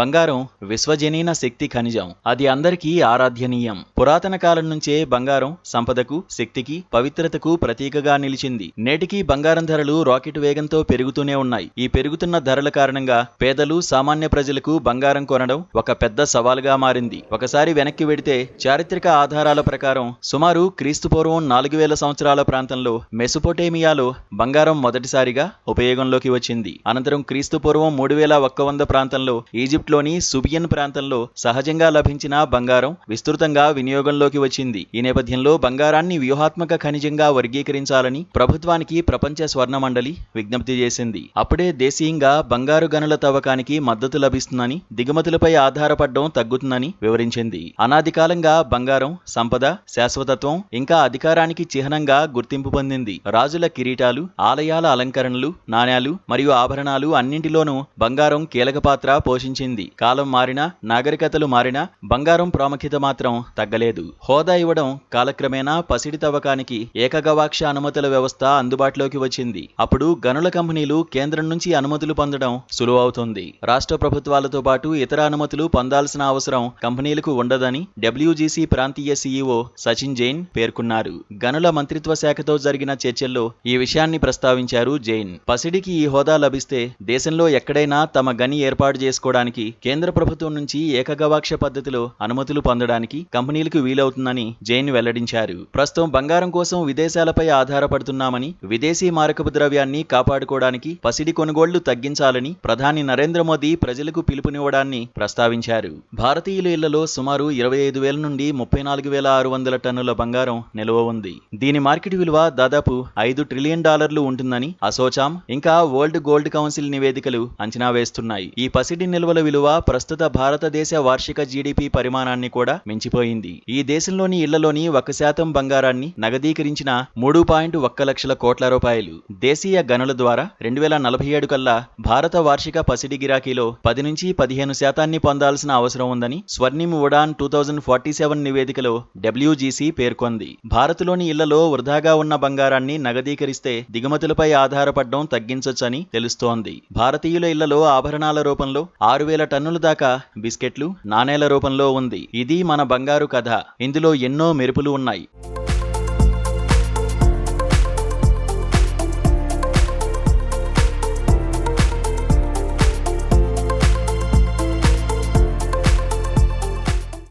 బంగారం విశ్వజనీన శక్తి ఖనిజం. అది అందరికీ ఆరాధ్యనీయం. పురాతన కాలం నుంచే బంగారం సంపదకు, శక్తికి, పవిత్రతకు ప్రతీకగా నిలిచింది. నేటికీ బంగారం ధరలు రాకెట్ వేగంతో పెరుగుతూనే ఉన్నాయి. ఈ పెరుగుతున్న ధరల కారణంగా పేదలు, సామాన్య ప్రజలకు బంగారం కొనడం ఒక పెద్ద సవాలుగా మారింది. ఒకసారి వెనక్కి వెడితే చారిత్రక ఆధారాల ప్రకారం సుమారు క్రీస్తుపూర్వం 4000 సంవత్సరాల ప్రాంతంలో మెసొపొటేమియాలో బంగారం మొదటిసారిగా ఉపయోగంలోకి వచ్చింది. అనంతరం క్రీస్తుపూర్వం 3100 ప్రాంతంలో ఈజిప్ట్లోని సుబియన్ ప్రాంతంలో సహజంగా లభించిన బంగారం విస్తృతంగా వినియోగంలోకి వచ్చింది. ఈ నేపథ్యంలో బంగారాన్ని వ్యూహాత్మక ఖనిజంగా వర్గీకరించాలని ప్రభుత్వానికి ప్రపంచ స్వర్ణ మండలి విజ్ఞప్తి చేసింది. అప్పుడే దేశీయంగా బంగారు గనుల తవ్వకానికి మద్దతు లభిస్తుందని, దిగుమతులపై ఆధారపడడం తగ్గుతుందని వివరించింది. అనాది కాలంగా బంగారం సంపద, శాశ్వతత్వం ఇంకా అధికారానికి చిహ్నంగా గుర్తింపు పొందింది. రాజుల కిరీటాలు, ఆలయాల అలంకరణలు, నాణేలు మరియు ఆభరణాలు అన్నింటిలోనూ బంగారం కీలక పాత్ర పోషించింది. కాలం మారినా, నాగరికతలు మారినా బంగారం ప్రాముఖ్యత మాత్రం తగ్గలేదు. హోదా ఇవ్వడం కాలక్రమేణా పసిడి తవ్వకానికి ఏకగవాక్ష అనుమతుల వ్యవస్థ అందుబాటులోకి వచ్చింది. అప్పుడు గనుల కంపెనీలు కేంద్రం నుంచి అనుమతులు పొందడం సులువవుతుంది. రాష్ట్ర ప్రభుత్వాలతో పాటు ఇతర అనుమతులు పొందాల్సిన అవసరం కంపెనీలకు ఉండదని డబ్ల్యూజీసీ ప్రాంతీయ సీఈఓ సచిన్ జైన్ పేర్కొన్నారు. గనుల మంత్రిత్వ శాఖతో జరిగిన చర్చల్లో ఈ విషయాన్ని ప్రస్తావించారు జైన్. పసిడికి ఈ హోదా లభిస్తే దేశంలో ఎక్కడైనా తమ గని ఏర్పాటు చేసుకోవడానికి కేంద్ర ప్రభుత్వం నుంచి ఏకగవాక్ష పద్ధతిలో అనుమతులు పొందడానికి కంపెనీలకు వీలవుతుందని జైన్ వెల్లడించారు. ప్రస్తుతం బంగారం కోసం విదేశాలపై ఆధారపడుతున్నామని, విదేశీ మారకపు ద్రవ్యాన్ని కాపాడుకోవడానికి పసిడి కొనుగోళ్లు తగ్గించాలని ప్రధాని నరేంద్ర మోదీ ప్రజలకు పిలుపునివ్వడాన్ని ప్రస్తావించారు. భారతీయుల ఇళ్లలో సుమారు 25,000 నుండి 34,600 టన్నుల బంగారం నిల్వ ఉంది. దీని మార్కెట్ విలువ దాదాపు $5 ట్రిలియన్ ఉంటుందని అసోచామ్ ఇంకా వరల్డ్ గోల్డ్ కౌన్సిల్ నివేదికలు అంచనా వేస్తున్నాయి. ఈ పసిడి నిల్వల విలువ ప్రస్తుత భారతదేశ వార్షిక జీడీపీ పరిమాణాన్ని కూడా మించిపోయింది. ఈ దేశంలోని ఇళ్లలోని 1% బంగారాన్ని నగదీకరించిన 3.1 లక్షల కోట్ల రూపాయలు. దేశీయ గనుల ద్వారా 2047 కల్లా భారత వార్షిక పసిడి గిరాకీలో 10 నుంచి 15% పొందాల్సిన అవసరం ఉందని స్వర్ణిం ఉడాన్ 2047 నివేదికలో డబ్ల్యూజీసీ పేర్కొంది. భారత్లోని ఇళ్లలో వృధాగా ఉన్న బంగారాన్ని నగదీకరిస్తే దిగుమతులపై ఆధారపడడం తగ్గించొచ్చని తెలుస్తోంది. భారతీయుల ఇళ్లలో ఆభరణాల రూపంలో 6,000 టన్నుల దాకా బిస్కెట్లు, నాణేల రూపంలో ఉంది. ఇది మన బంగారు కథ. ఇందులో ఎన్నో మెరుపులు ఉన్నాయి.